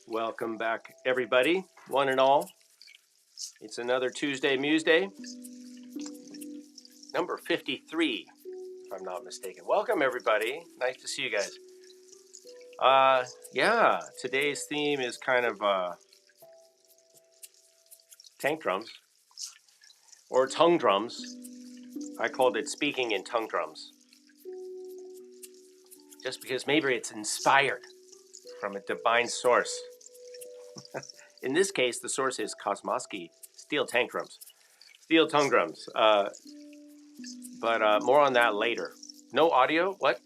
Welcome back, everybody, one and all. It's another Tuesday Museday, number 53, if I'm not mistaken. Welcome, everybody. Nice to see you guys. Yeah, today's theme is kind of tank drums, or tongue drums. I called it speaking in tongue drums. just because maybe it's inspired from a divine source. In this case, the source is Kosmosky steel tank drums, steel tongue drums. But more on that later. No audio? What?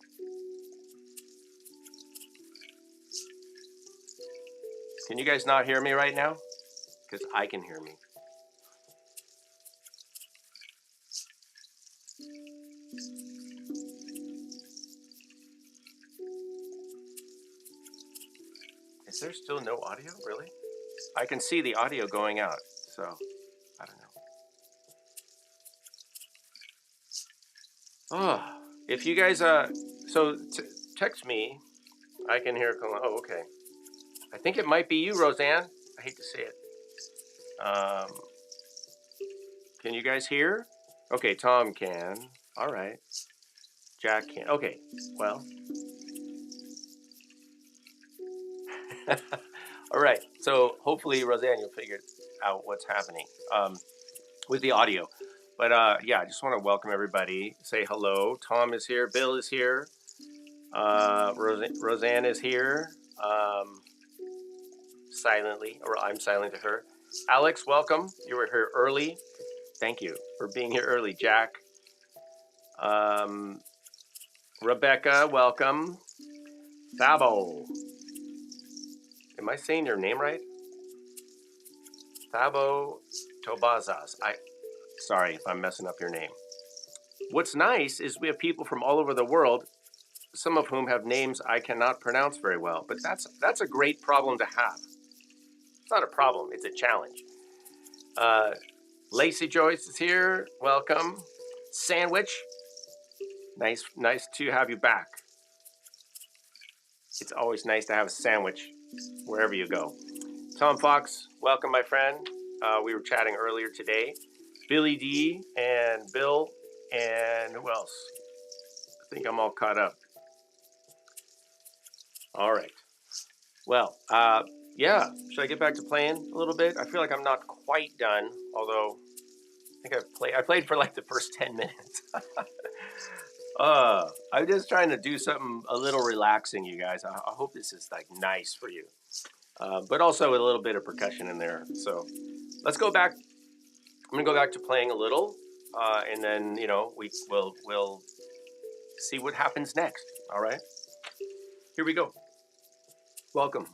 Can you guys not hear me right now? Because I can hear me. Is there still no audio? Really? I can see the audio going out, so I don't know. Oh, if you guys text me. I can hear. Oh, okay. I think it might be you, Roseanne. I hate to say it. Can you guys hear? Okay, Tom can. All right. Jack can. Okay. Well. All right. So hopefully, Roseanne, you'll figure out what's happening with the audio. But yeah, I just want to welcome everybody. Say hello. Tom is here. Bill is here. Roseanne is here. Silently, or I'm silent to her. Alex, welcome. You were here early. Thank you for being here early, Jack. Rebecca, welcome. Thabo. Am I saying your name right? Thabo Tobazas. Sorry if I'm messing up your name. What's nice is we have people from all over the world, some of whom have names I cannot pronounce very well, but that's a great problem to have. It's not a problem, it's a challenge. Lacey Joyce is here. Welcome. Sandwich. Nice to have you back. It's always nice to have a sandwich wherever you go. Tom Fox, welcome, my friend. We were chatting earlier today. Billy D and Bill and who else? I think I'm all caught up. All right. Well, yeah. Should I get back to playing a little bit? I feel like I'm not quite done, although I think I played for like the first 10 minutes. I'm just trying to do something a little relaxing, you guys. I hope this is like nice for you, but also with a little bit of percussion in there. So let's go back. I'm gonna go back to playing a little, and then we'll see what happens next. All right, here we go. Welcome.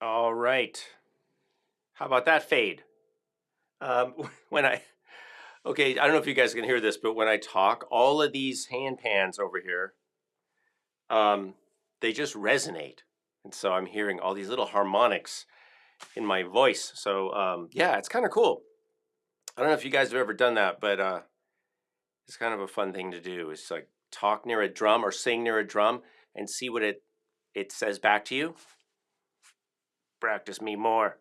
All right. How about that fade? When I Okay, I don't know if you guys can hear this, but when I talk, all of these hand pans over here, um, they just resonate, and so I'm hearing all these little harmonics in my voice. So yeah, it's kind of cool. I don't know if you guys have ever done that, but it's kind of a fun thing to do. It's like talk near a drum or sing near a drum and see what it says back to you. Practice me more.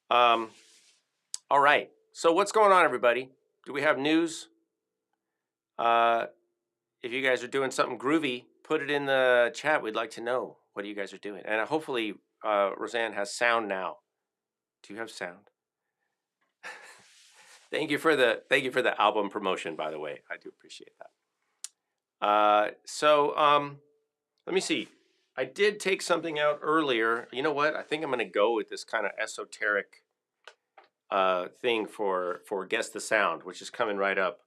Um, all right. So what's going on, everybody? Do we have news? If you guys are doing something groovy, put it in the chat. We'd like to know what you guys are doing. And hopefully, Roseanne has sound now. Do you have sound? Thank you for the album promotion, by the way. I do appreciate that. Let me see. I did take something out earlier. You know what? I think I'm going to go with this kind of esoteric thing for Guess the Sound, which is coming right up.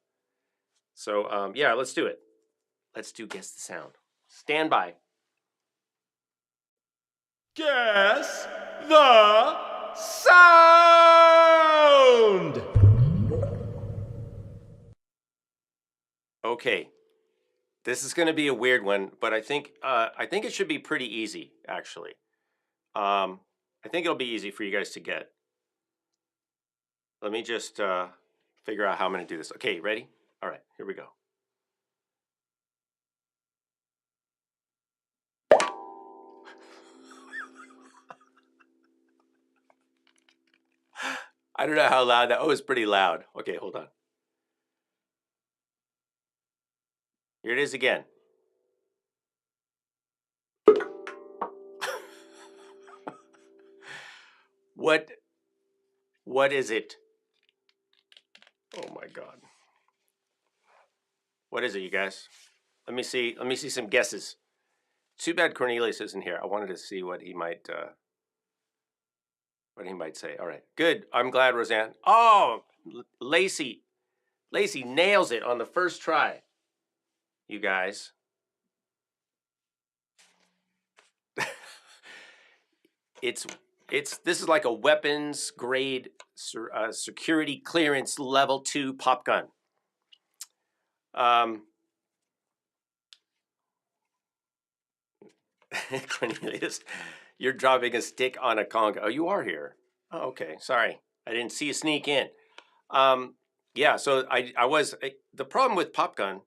So yeah, let's do it. Let's do Guess the Sound. Stand by. Guess the sound. Okay, this is going to be a weird one, but I think it should be pretty easy, actually. I think it'll be easy for you guys to get. Let me just figure out how I'm going to do this. Okay, ready? All right, here we go. I don't know how loud that. Oh, it's pretty loud. Okay, hold on. Here it is again. What is it? Oh my God. What is it, you guys? Let me see some guesses. Too bad Cornelius isn't here. I wanted to see what he might say. All right, good. I'm glad, Roseanne. Oh, Lacey nails it on the first try. You guys. It's this is like a weapons grade security clearance level 2 pop gun. Cornelius, you're dropping a stick on a conga. Oh, you are here. Oh, okay. Sorry, I didn't see you sneak in. Yeah. So the problem with pop gun.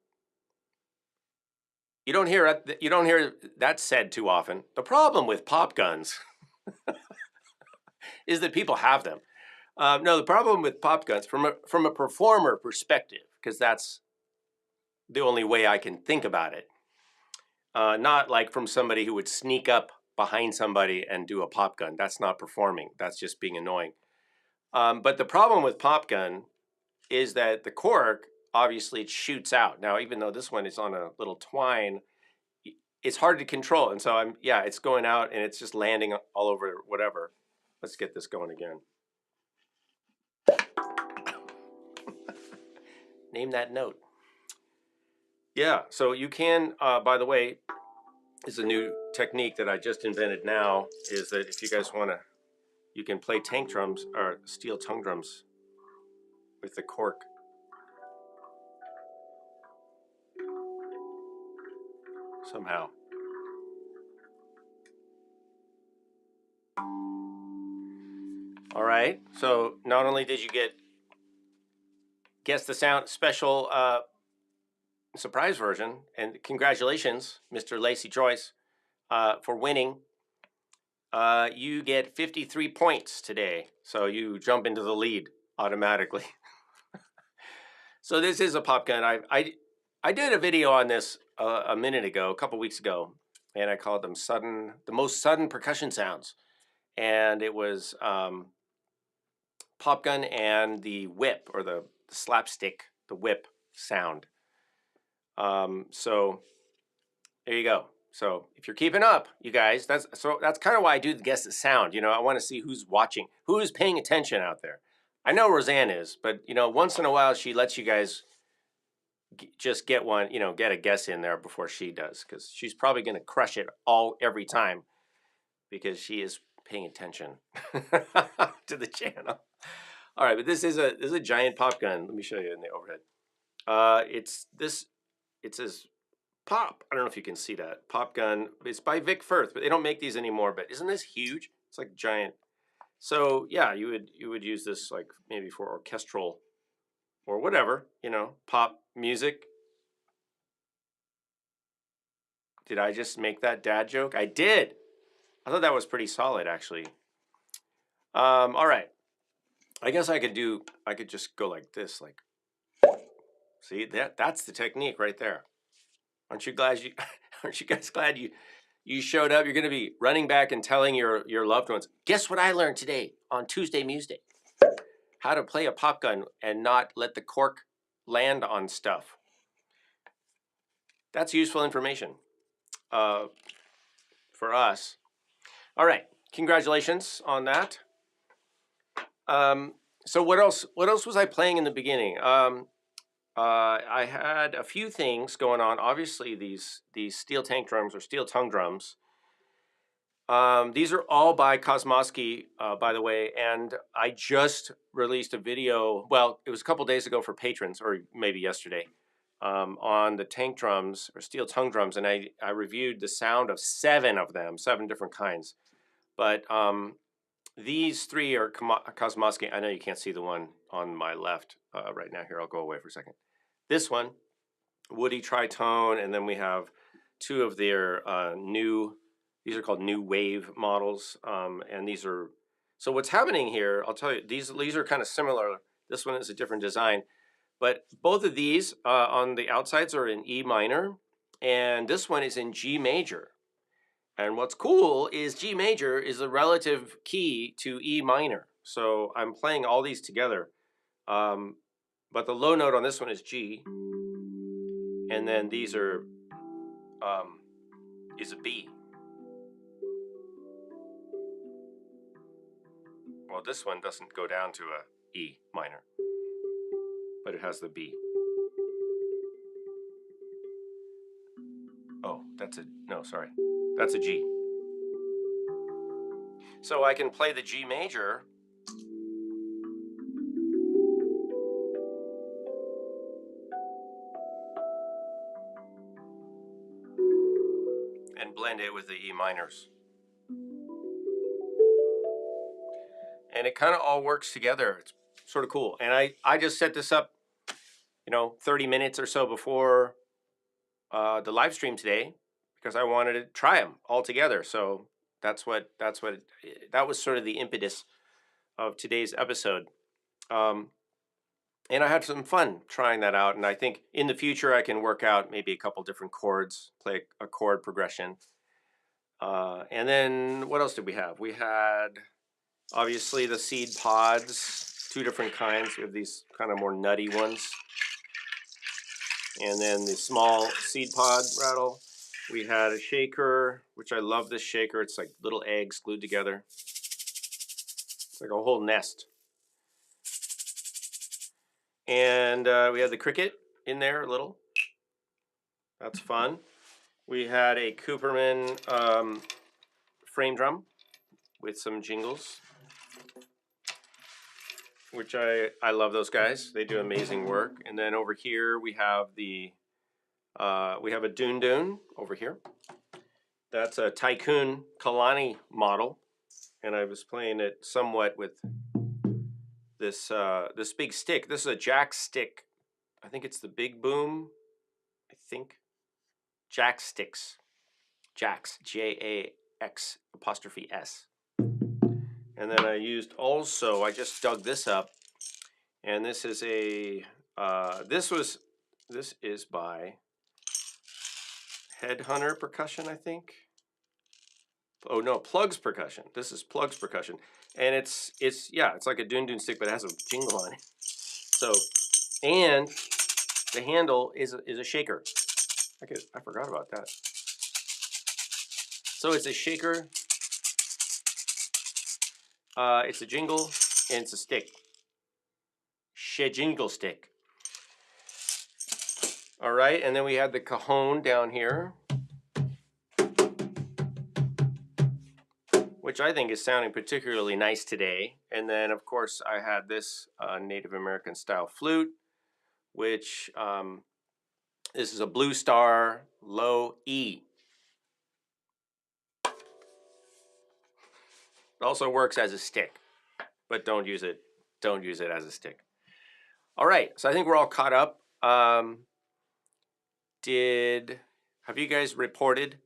You don't hear that said too often. The problem with pop guns is that people have them. No, the problem with pop guns from a performer perspective, because that's the only way I can think about it. Not like from somebody who would sneak up behind somebody and do a pop gun. That's not performing. That's just being annoying. But the problem with pop gun is that the cork, obviously it shoots out. Now, even though this one is on a little twine, it's hard to control. And so it's going out and it's just landing all over whatever. Let's get this going again. Name that note. Yeah, so you can, by the way, is a new technique that I just invented now, is that if you guys want to, you can play tank drums or steel tongue drums with the cork. Somehow. All right, so not only did you guess the sound special surprise version, and congratulations, Mr. Lacey Joyce, for winning. You get 53 points today, so you jump into the lead automatically. So this is a pop gun. I did a video on this a minute ago, a couple weeks ago, and I called them the most sudden percussion sounds, and it was pop gun and the whip or the slapstick, the whip sound. So there you go. So if you're keeping up, you guys, that's kind of why I do the guess the sound. You know, I want to see who's watching, who's paying attention out there. I know Roseanne is, but you know, once in a while she lets you guys just get one, you know, get a guess in there before she does, because she's probably going to crush it every time, because she is paying attention to the channel. All right, but this is a giant pop gun. Let me show you in the overhead. It says pop. I don't know if you can see that. Pop gun. It's by Vic Firth, but they don't make these anymore. But isn't this huge? It's like giant. So yeah, you would use this like maybe for orchestral or whatever, you know, pop music. Did I just make that dad joke? I did. I thought that was pretty solid, actually. All right. I guess I could just go like this, like, see, that's the technique right there. Aren't you glad aren't you guys glad you showed up? You're going to be running back and telling your loved ones, guess what I learned today on Tuesday Museday? How to play a pop gun and not let the cork land on stuff. That's useful information for us. All right, congratulations on that. So what else was I playing in the beginning? I had a few things going on. Obviously, these steel tank drums or steel tongue drums. These are all by Kosmosky, by the way, and I just released a video. Well, it was a couple days ago for patrons, or maybe yesterday, on the tank drums or steel tongue drums, and I reviewed the sound of 7 of them, 7 different kinds. But these 3 are Kosmosky. I know you can't see the one on my left right now. Here, I'll go away for a second. This one, Woody Tritone, and then we have 2 of their new. These are called new wave models, and these are. So what's happening here? I'll tell you. These are kind of similar. This one is a different design, but both of these on the outsides are in E minor, and this one is in G major. And what's cool is G major is a relative key to E minor. So I'm playing all these together. But the low note on this one is G. And then these are, is a B. Well, this one doesn't go down to a E minor, but it has the B. Oh, that's a G. So I can play the G major and blend it with the E minors. And it kind of all works together. It's sort of cool. And I just set this up, 30 minutes or so before the live stream today because I wanted to try them all together. So that was sort of the impetus of today's episode. And I had some fun trying that out. And I think in the future I can work out maybe a couple different chords, play a chord progression. And then what else did we have? We had obviously the seed pods, 2 different kinds. We have these kind of more nutty ones. And then the small seed pod rattle. We had a shaker, which I love this shaker. It's like little eggs glued together. It's like a whole nest. And we had the cricket in there a little. That's fun. We had a Cooperman frame drum with some jingles, which I love those guys. They do amazing work. And then over here we have a Dune Dune over here. That's a Tycoon Kalani model, and I was playing it somewhat with this big stick. This is a jack stick. I think it's the Big Boom. I think jack sticks. Jax, Jax apostrophe S. And then I just dug this up, and this is this is by Headhunter Percussion, I think. Oh no, Plugs Percussion. This is Plugs Percussion, and it's like a Dune Dune stick, but it has a jingle on it. So, and the handle is a shaker. I forgot about that. So it's a shaker. It's a jingle, and it's a stick. Jingle stick. All right, and then we have the cajon down here, which I think is sounding particularly nice today. And then, of course, I had this Native American style flute, which this is a Blue Star low E. It also works as a stick, but don't use it as a stick. All right, so I think we're all caught up. Have you guys reported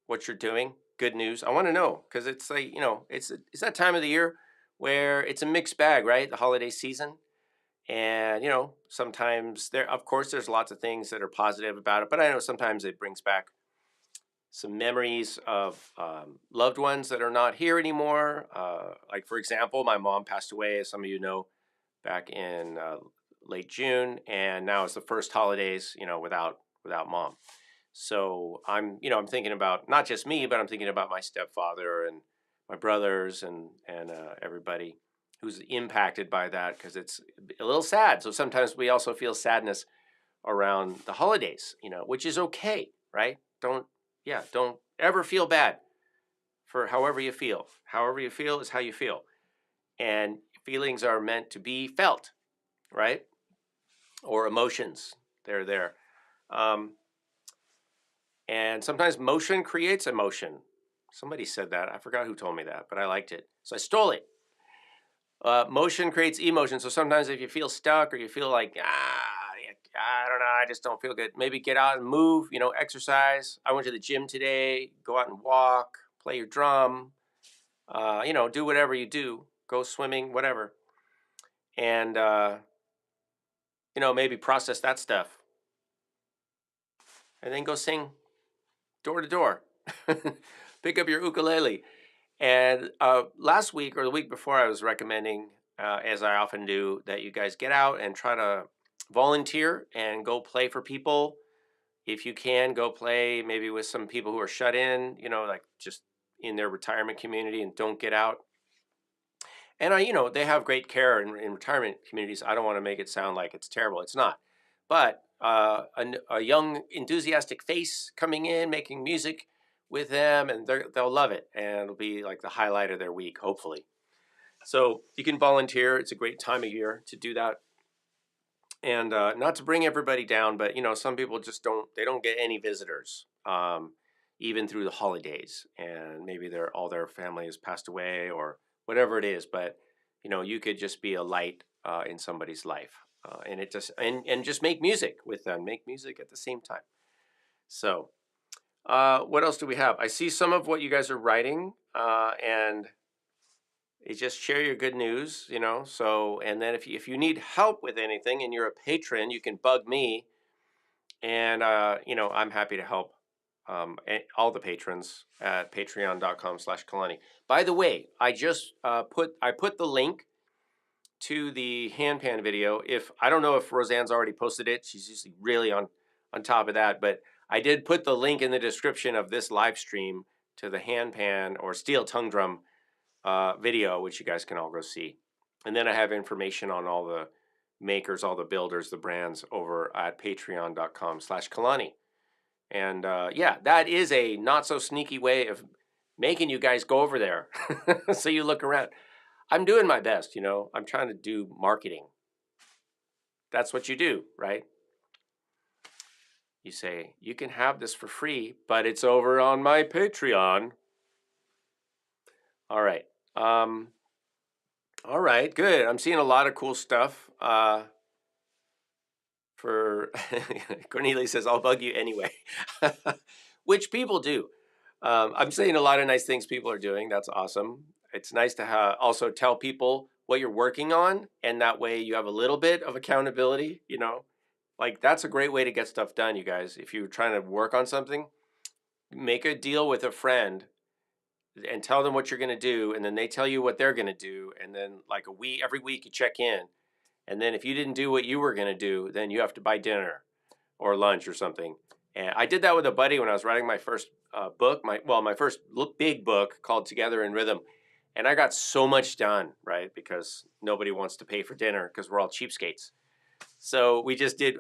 what you're doing? Good news. I want to know, because it's like, it's that time of the year where it's a mixed bag, right? The holiday season. And, sometimes of course, there's lots of things that are positive about it, but I know sometimes it brings back some memories of loved ones that are not here anymore. Like, for example, my mom passed away, as some of you know, back in late June, and now it's the first holidays, without mom. So I'm thinking about not just me, but I'm thinking about my stepfather and my brothers and everybody who's impacted by that, because it's a little sad. So sometimes we also feel sadness around the holidays, which is okay, right? Don't ever feel bad for however you feel. However you feel is how you feel. And feelings are meant to be felt, right? Or emotions, they're there. And sometimes motion creates emotion. Somebody said that. I forgot who told me that, but I liked it. So I stole it. Motion creates emotion. So sometimes if you feel stuck or you feel like, I don't know, I just don't feel good, maybe get out and move, exercise. I went to the gym today. Go out and walk, play your drum, do whatever you do. Go swimming, whatever. And, maybe process that stuff. And then go sing door to door. Pick up your ukulele. And last week or the week before, I was recommending, as I often do, that you guys get out and try to volunteer and go play for people. If you can, go play maybe with some people who are shut in, like just in their retirement community and don't get out. And they have great care in retirement communities. I don't want to make it sound like it's terrible. It's not. But a young, enthusiastic face coming in, making music with them, and they'll love it. And it'll be like the highlight of their week, hopefully. So you can volunteer. It's a great time of year to do that. And not to bring everybody down, but, some people just don't get any visitors, even through the holidays. And maybe all their family has passed away or whatever it is. But, you could just be a light in somebody's life. And it just and just make music with them. Make music at the same time. So what else do we have? I see some of what you guys are writing, and you just share your good news, So, and then if you need help with anything and you're a patron, you can bug me, and I'm happy to help all the patrons at patreon.com/Kalani. By the way, I just put the link to the handpan video. I don't know if Roseanne's already posted it. She's usually really on top of that, but I did put the link in the description of this live stream to the handpan or steel tongue drum video, which you guys can all go see. And then I have information on all the makers, all the builders, the brands over at patreon.com/Kalani. And that is a not so sneaky way of making you guys go over there. So you look around. I'm doing my best, I'm trying to do marketing. That's what you do, right? You say, you can have this for free, but it's over on my Patreon. All right. All right, good. I'm seeing a lot of cool stuff. Cornelia says, I'll bug you anyway, which people do. I'm saying a lot of nice things people are doing. That's awesome. It's nice to also tell people what you're working on, and that way you have a little bit of accountability, Like, that's a great way to get stuff done, you guys. If you're trying to work on something, make a deal with a friend and tell them what you're going to do, and then they tell you what they're going to do, and then like every week you check in, and then if you didn't do what you were going to do, then you have to buy dinner or lunch or something. And I did that with a buddy when I was writing my first book, my first big book called Together in Rhythm, and I got so much done, right? Because nobody wants to pay for dinner because we're all cheapskates. So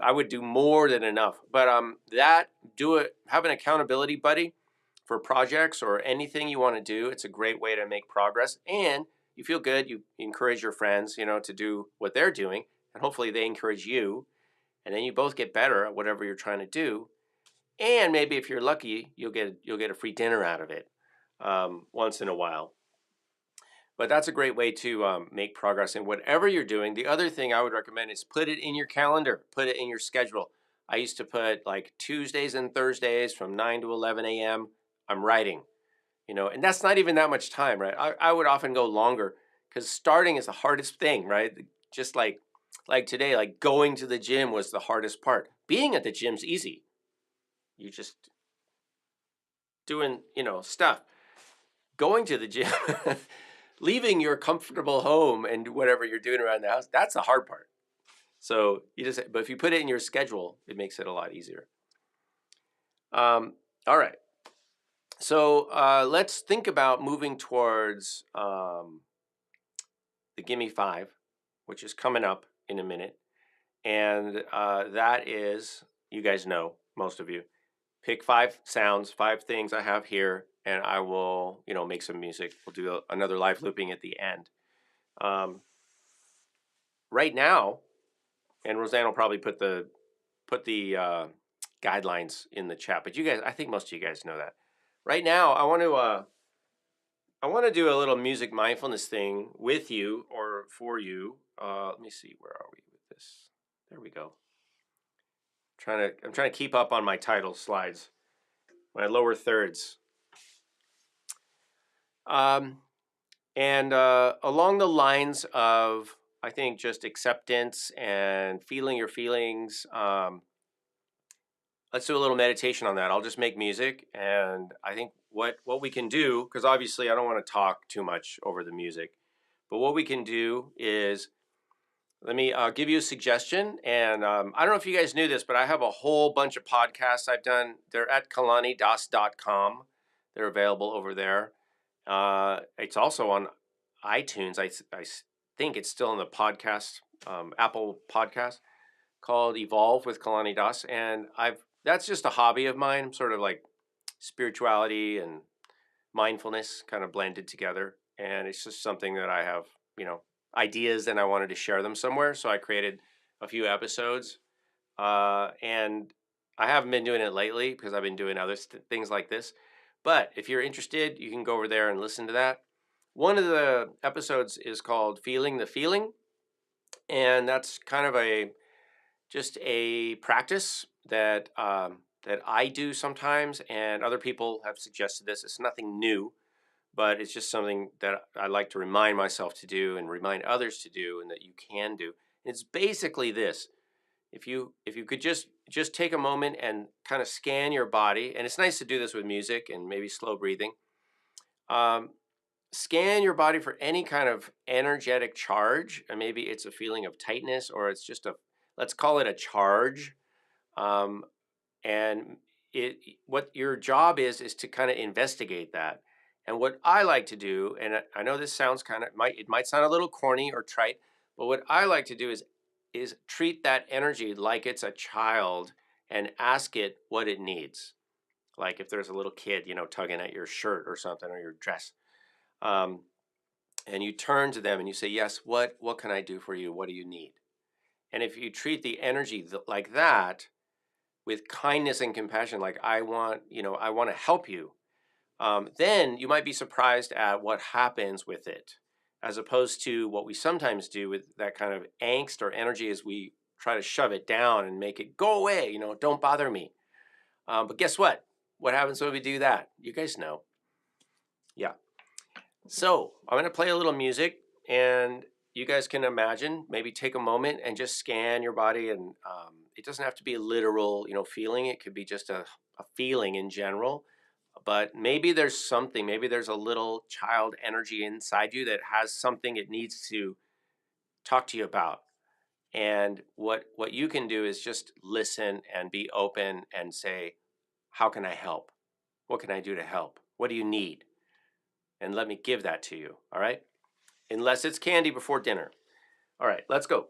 I would do more than enough. But have an accountability buddy for projects or anything you want to do. It's a great way to make progress, and you feel good. You encourage your friends, to do what they're doing, and hopefully they encourage you, and then you both get better at whatever you're trying to do. And maybe if you're lucky, you'll get a free dinner out of it once in a while. But that's a great way to make progress in whatever you're doing. The other thing I would recommend is put it in your calendar, put it in your schedule. I used to put like Tuesdays and Thursdays from 9 to 11 a.m. I'm writing, and that's not even that much time, right? I would often go longer because starting is the hardest thing, right? Just like today, like going to the gym was the hardest part. Being at the gym's easy. You just doing, stuff. Going to the gym, leaving your comfortable home and whatever you're doing around the house, that's the hard part. So but if you put it in your schedule, it makes it a lot easier. All right. So let's think about moving towards the Gimme 5, which is coming up in a minute. And that is, you guys know, most of you, pick 5 sounds, 5 things I have here, and I will, make some music. We'll do another live looping at the end. Right now, and Roseanne will probably put the guidelines in the chat, but you guys, I think most of you guys know that. Right now, I want to do a little music mindfulness thing with you or for you. Let me see, where are we with this? There we go. I'm trying to keep up on my title slides, my lower thirds. And along the lines of, I think, just acceptance and feeling your feelings. Let's do a little meditation on that. I'll just make music, and I think what we can do, because obviously I don't want to talk too much over the music, but what we can do is, let me give you a suggestion. And I don't know if you guys knew this, but I have a whole bunch of podcasts I've done. They're at kalanidas.com. They're available over there. It's also on iTunes. I think it's still in the podcast, Apple Podcast, called Evolve with Kalani Das. And that's just a hobby of mine, sort of like spirituality and mindfulness kind of blended together. And it's just something that I have, ideas, and I wanted to share them somewhere. So I created a few episodes. And I haven't been doing it lately because I've been doing other things like this. But if you're interested, you can go over there and listen to that. One of the episodes is called Feeling the Feeling. And that's kind of just a practice that I do sometimes, and other people have suggested this. It's nothing new, but it's just something that I like to remind myself to do and remind others to do, and that you can do. It's basically this: if you could just take a moment and kind of scan your body, and it's nice to do this with music and maybe slow breathing. Scan your body for any kind of energetic charge, and maybe it's a feeling of tightness, or it's just let's call it a charge. And what your job is to kind of investigate that. And what I like to do, and I know this sounds it might sound a little corny or trite, but what I like to do is treat that energy like it's a child and ask it what it needs. Like if there's a little kid, tugging at your shirt or something, or your dress. And you turn to them and you say, yes, what can I do for you? What do you need? And if you treat the energy like that, with kindness and compassion, like I want to help you, then you might be surprised at what happens with it, as opposed to what we sometimes do with that kind of angst or energy, is we try to shove it down and make it go away, don't bother me. But guess what? What happens when we do that? You guys know. Yeah. So I'm going to play a little music, and you guys can imagine, maybe take a moment and just scan your body. And it doesn't have to be a literal, feeling. It could be just a feeling in general. But maybe there's something, maybe there's a little child energy inside you that has something it needs to talk to you about. And what you can do is just listen and be open and say, how can I help? What can I do to help? What do you need? And let me give that to you, all right? Unless it's candy before dinner. All right, let's go.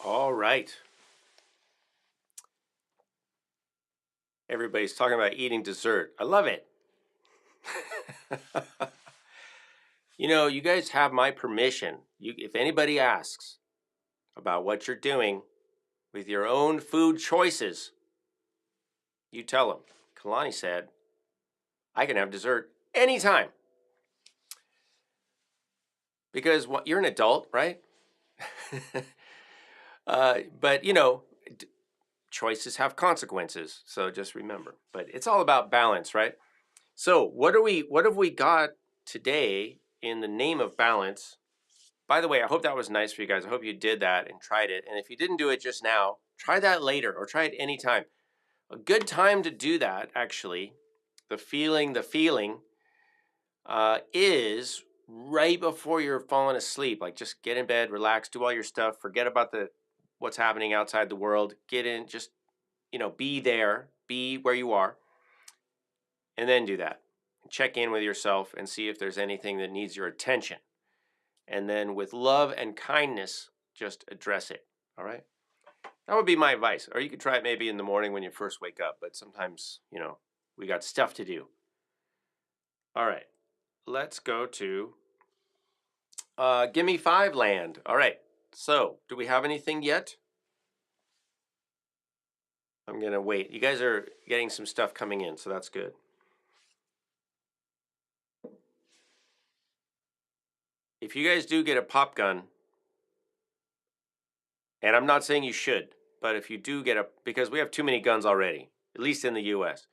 All right. Everybody's talking about eating dessert. I love it. You know, you guys have my permission. If anybody asks about what you're doing with your own food choices, you tell them. Kalani said, I can have dessert anytime. Because you're an adult, right? But, you know, choices have consequences. So just remember. But it's all about balance, right? So what have we got today in the name of balance? By the way, I hope that was nice for you guys. I hope you did that and tried it. And if you didn't do it just now, try that later or try it anytime. A good time to do that, actually, the feeling is right before you're falling asleep. Like just get in bed, relax, do all your stuff, forget about what's happening outside the world. Get in, just be there, be where you are, and then do that. Check in with yourself and see if there's anything that needs your attention. And then with love and kindness, just address it. All right? That would be my advice. Or you could try it maybe in the morning when you first wake up, but sometimes, we got stuff to do. All right. Let's go to Gimme 5 land. All right. So, do we have anything yet? I'm going to wait. You guys are getting some stuff coming in, so that's good. If you guys do get a pop gun, and I'm not saying you should, but if you do get because we have too many guns already, at least in the US.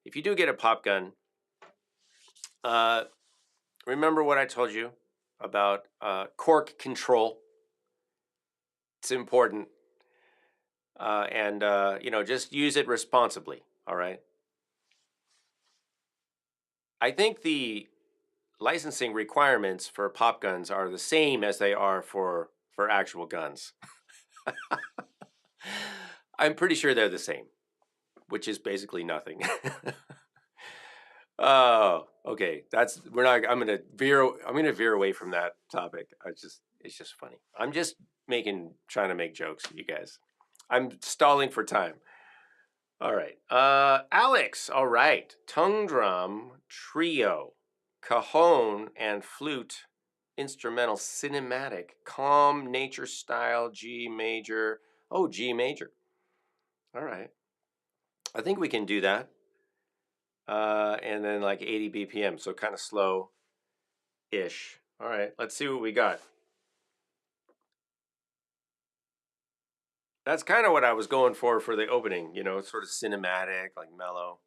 If you do get a pop gun, remember what I told you about cork control. It's important. And just use it responsibly, all right? I think the licensing requirements for pop guns are the same as they are for actual guns. I'm pretty sure they're the same, which is basically nothing. Oh, okay. I'm gonna veer away from that topic. It's just funny. I'm just trying to make jokes, you guys. I'm stalling for time. All right. Alex, all right. Tongue drum, trio, cajon, and flute, instrumental, cinematic, calm, nature style, G major. Oh, G major. All right. I think we can do that. And then like 80 BPM, so kind of slow-ish. All right, let's see what we got. That's kind of what I was going for the opening, sort of cinematic, like mellow.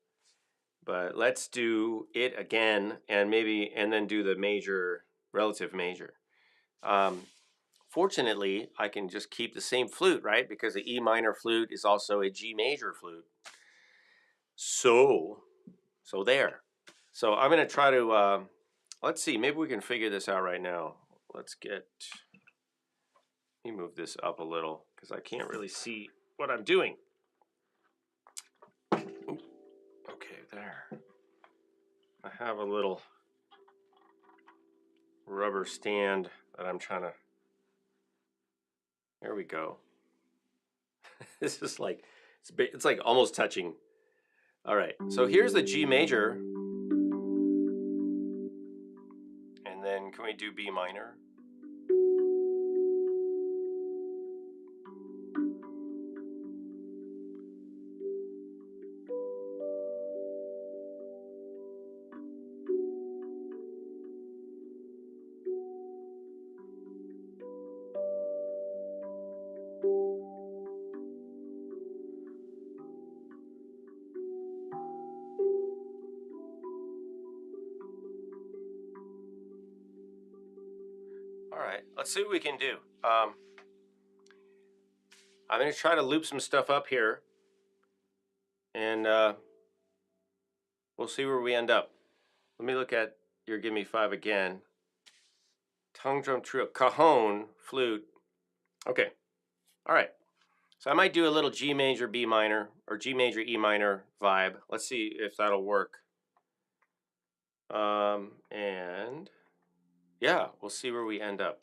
But let's do it again and then do the major, relative major. Fortunately, I can just keep the same flute, right? Because the E minor flute is also a G major flute. So there. So I'm going to try to, let's see, maybe we can figure this out right now. Let me move this up a little because I can't really see what I'm doing. Ooh, okay, there. I have a little rubber stand that I'm trying to, there we go. This is like, it's like almost touching. All right, so here's the G major. And then can we do B minor? All right, let's see what we can do. I'm going to try to loop some stuff up here, and we'll see where we end up. Let me look at your Give Me 5 again. Tongue drum trio, cajon, flute. Okay, all right. So I might do a little G major, B minor, or G major, E minor vibe. Let's see if that'll work. And yeah, we'll see where we end up.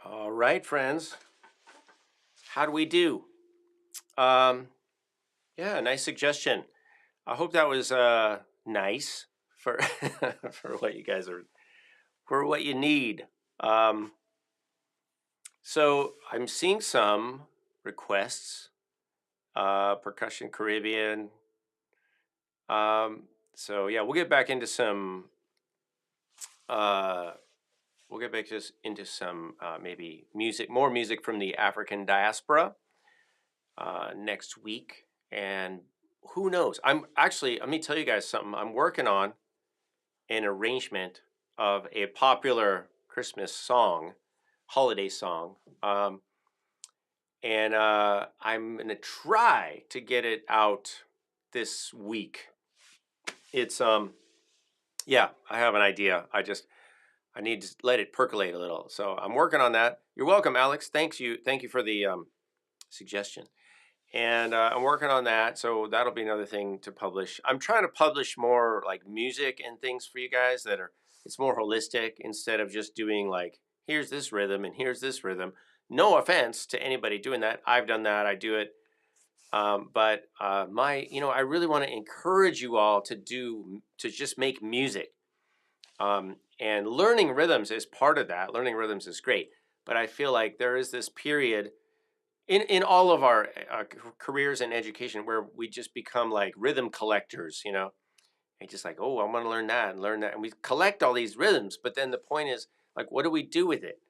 All right, friends. How do we do? Yeah, nice suggestion. I hope that was nice for for what you guys are for what you need. Um, so I'm seeing some requests. Percussion Caribbean. So yeah, we'll get back into some. Uh, we'll get back just into some maybe music, more music from the African diaspora next week, and who knows? I'm actually. Let me tell you guys something. I'm working on an arrangement of a popular Christmas song, holiday song, and I'm gonna try to get it out this week. It's yeah, I have an idea. I need to let it percolate a little. So I'm working on that. You're welcome, Alex. Thank you for the suggestion. And I'm working on that, so that'll be another thing to publish. I'm trying to publish more like music and things for you guys that are. It's more holistic instead of just doing like here's this rhythm and here's this rhythm. No offense to anybody doing that. I've done that. I do it. But I really want to encourage you all to just make music. And learning rhythms is part of that. Learning rhythms is great, but I feel like there is this period in all of our careers and education where we just become like rhythm collectors, and just like, oh, I want to learn that and learn that, and we collect all these rhythms. But then the point is, like, what do we do with it?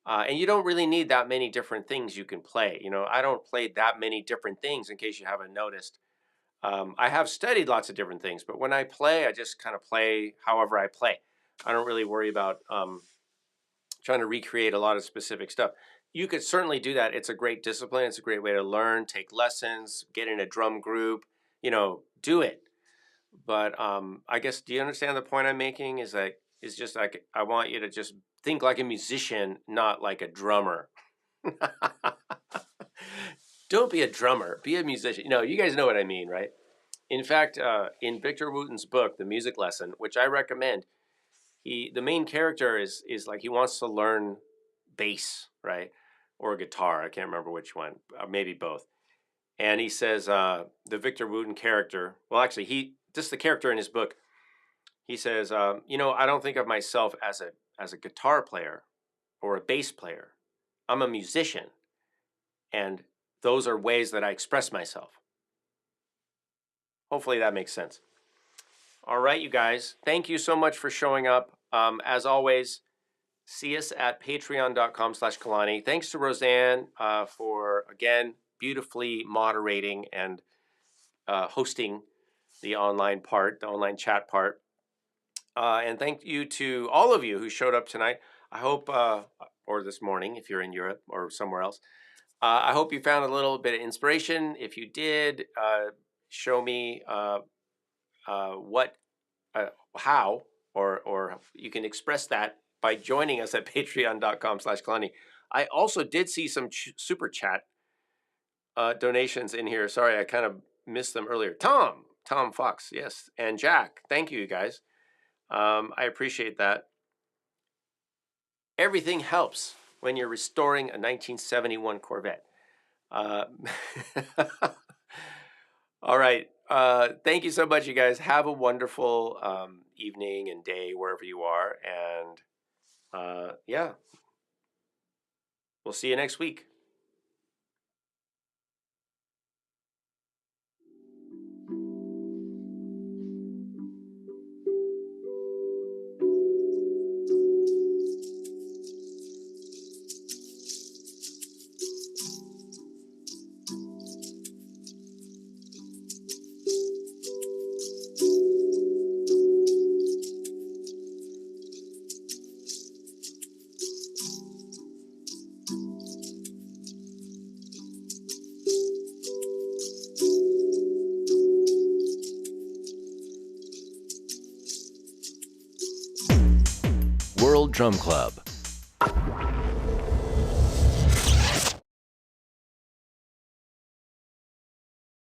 And you don't really need that many different things you can play. I don't play that many different things. In case you haven't noticed, I have studied lots of different things, but when I play, I just kind of play however I play. I don't really worry about trying to recreate a lot of specific stuff. You could certainly do that. It's a great discipline. It's a great way to learn, take lessons, get in a drum group, do it. But I guess, do you understand the point I'm making? Is just like, I want you to just think like a musician, not like a drummer. Don't be a drummer, be a musician. You guys know what I mean, right? In fact, in Victor Wooten's book, The Music Lesson, which I recommend, the main character is like he wants to learn bass, right, or guitar. I can't remember which one, maybe both. And he says the Victor Wooten character. Well, actually, this is the character in his book. He says, I don't think of myself as a guitar player or a bass player. I'm a musician, and those are ways that I express myself. Hopefully that makes sense. All right, you guys. Thank you so much for showing up. As always, see us at patreon.com/Kalani. Thanks to Roseanne for, again, beautifully moderating and hosting the online chat part. And thank you to all of you who showed up tonight. I hope, or this morning if you're in Europe or somewhere else. I hope you found a little bit of inspiration. If you did, show me how, or you can express that by joining us at patreon.com/Kalani. I also did see some super chat donations in here. Sorry, I kind of missed them earlier. Tom Fox, yes, and Jack. Thank you guys. I appreciate that. Everything helps when you're restoring a 1971 Corvette. All right. Thank you so much, you guys. Have a wonderful evening and day wherever you are. And yeah, we'll see you next week. World Drum Club.